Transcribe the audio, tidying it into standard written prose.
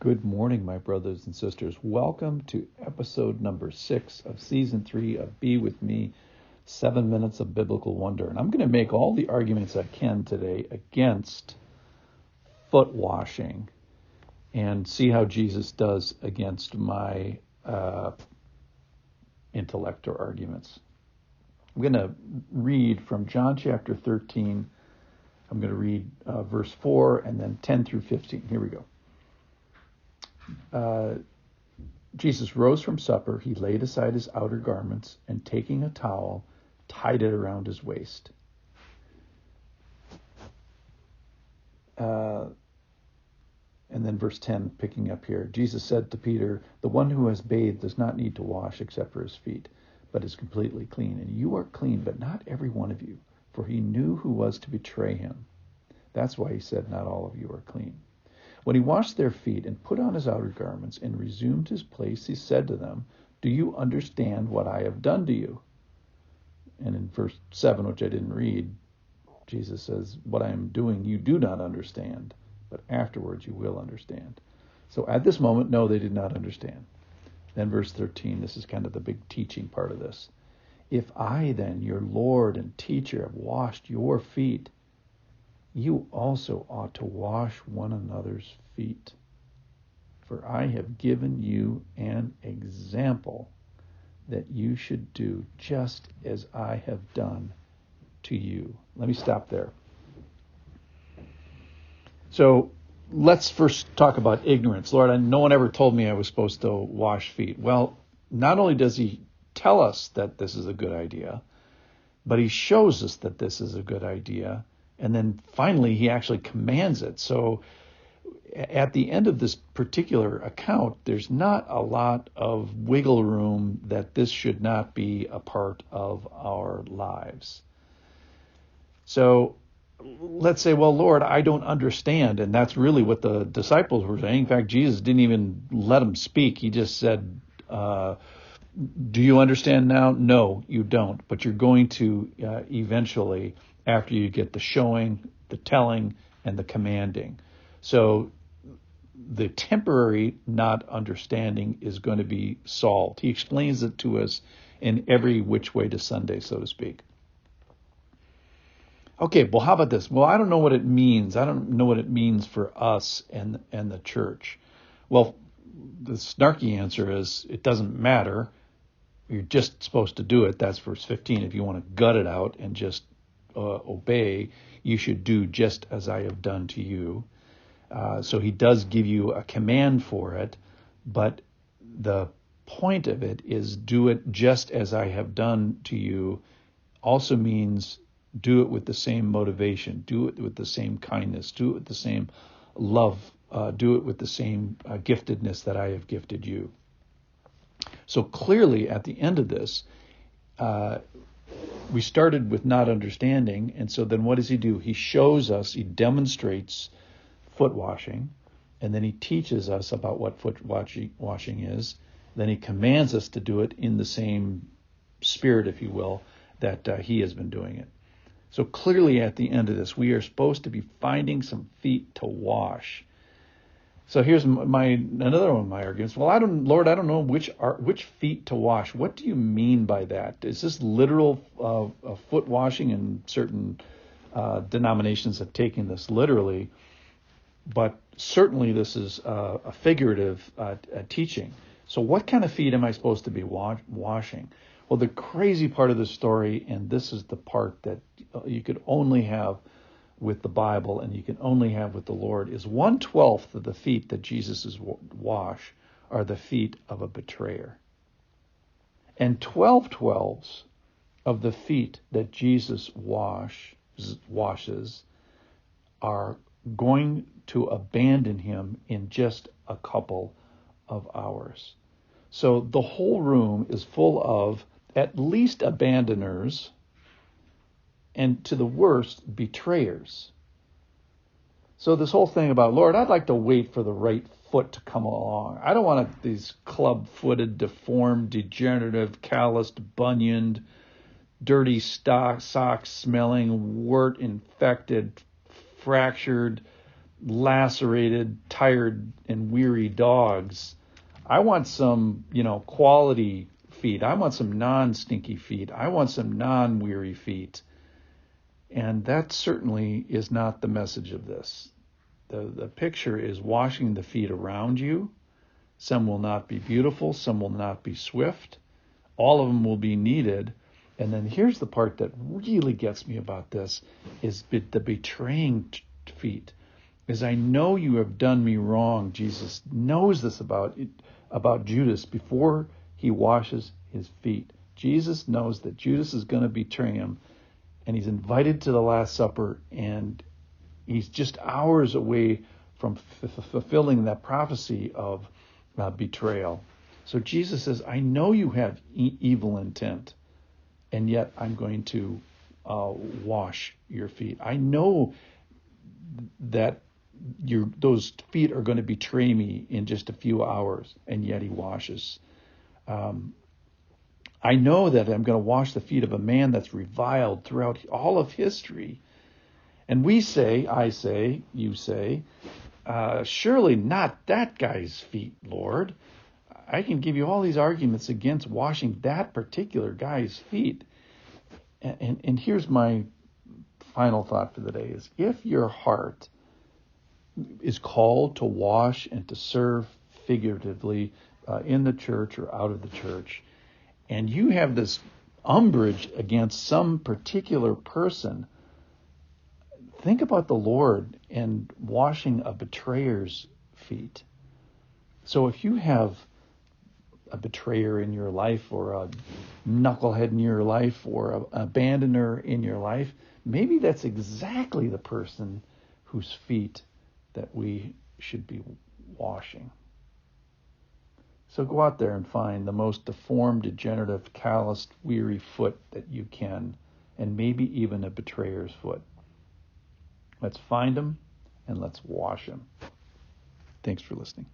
Good morning, my brothers and sisters. Welcome to episode number 6 of season 3 of Be With Me, 7 Minutes of Biblical Wonder. And I'm going to make all the arguments I can today against foot washing and see how Jesus does against my intellect or arguments. I'm going to read from John chapter 13. I'm going to read verse 4 and then 10 through 15. Here we go. Jesus rose from supper. He laid aside his outer garments and, taking a towel, tied it around his waist. And then verse 10, picking up here. Jesus said to Peter, "The one who has bathed does not need to wash except for his feet, but is completely clean. And you are clean, but not every one of you." For he knew who was to betray him. That's why he said, "Not all of you are clean." When he washed their feet and put on his outer garments and resumed his place, he said to them, "Do you understand what I have done to you?" And in verse 7, which I didn't read, Jesus says, "What I am doing you do not understand, but afterwards you will understand." So at this moment, no, they did not understand. Then verse 13, this is kind of the big teaching part of this. "If I then, your Lord and teacher, have washed your feet, you also ought to wash one another's feet. For I have given you an example that you should do just as I have done to you." Let me stop there. So let's first talk about ignorance. Lord, no one ever told me I was supposed to wash feet. Well, not only does he tell us that this is a good idea, but he shows us that this is a good idea. And then finally, he actually commands it. So at the end of this particular account, there's not a lot of wiggle room that this should not be a part of our lives. So let's say, well, Lord, I don't understand. And that's really what the disciples were saying. In fact, Jesus didn't even let them speak. He just said, "Do you understand now?" "No, you don't. But you're going to eventually, after you get the showing, the telling, and the commanding." So the temporary not understanding is going to be solved. He explains it to us in every which way to Sunday, so to speak. Okay, well, how about this? Well, I don't know what it means. I don't know what it means for us and the church. Well, the snarky answer is it doesn't matter. You're just supposed to do it. That's verse 15. If you want to gut it out and just obey, you should do just as I have done to you. So he does give you a command for it, but the point of it is do it just as I have done to you also means do it with the same motivation, do it with the same kindness, do it with the same love, do it with the same giftedness that I have gifted you. So clearly at the end of this, we started with not understanding, and so then what does he do? He shows us, he demonstrates foot washing, and then he teaches us about what foot washing is. Then he commands us to do it in the same spirit, if you will, that he has been doing it. So clearly at the end of this, we are supposed to be finding some feet to wash. So here's another one of my arguments. Well, Lord, I don't know which feet to wash. What do you mean by that? Is this literal foot washing? And certain denominations have taken this literally, but certainly this is a figurative teaching. So what kind of feet am I supposed to be washing? Well, the crazy part of the story, and this is the part that you could only have with the Bible and you can only have with the Lord, is 1/12 of the feet that Jesus is wash are the feet of a betrayer. And 12/12 of the feet that Jesus washes are going to abandon him in just a couple of hours. So the whole room is full of at least abandoners, and to the worst, betrayers. So this whole thing about, Lord, I'd like to wait for the right foot to come along. I don't want these club-footed, deformed, degenerative, calloused, bunioned, dirty socks smelling, wart-infected, fractured, lacerated, tired, and weary dogs. I want some, quality feet. I want some non-stinky feet. I want some non-weary feet. And that certainly is not the message of this. The picture is washing the feet around you. Some will not be beautiful. Some will not be swift. All of them will be needed. And then here's the part that really gets me about this is the betraying feet. Is I know you have done me wrong. Jesus knows this about Judas before he washes his feet. Jesus knows that Judas is going to betray him, and he's invited to the Last Supper, and he's just hours away from fulfilling that prophecy of betrayal. So Jesus says, I know you have evil intent, and yet I'm going to wash your feet. I know that those feet are going to betray me in just a few hours, and yet he washes. I know that I'm going to wash the feet of a man that's reviled throughout all of history. And we say, I say, you say, surely not that guy's feet, Lord. I can give you all these arguments against washing that particular guy's feet. And here's my final thought for the day is, if your heart is called to wash and to serve figuratively in the church or out of the church, and you have this umbrage against some particular person, think about the Lord and washing a betrayer's feet. So if you have a betrayer in your life, or a knucklehead in your life, or an abandoner in your life, maybe that's exactly the person whose feet that we should be washing. So go out there and find the most deformed, degenerative, calloused, weary foot that you can, and maybe even a betrayer's foot. Let's find them and let's wash them. Thanks for listening.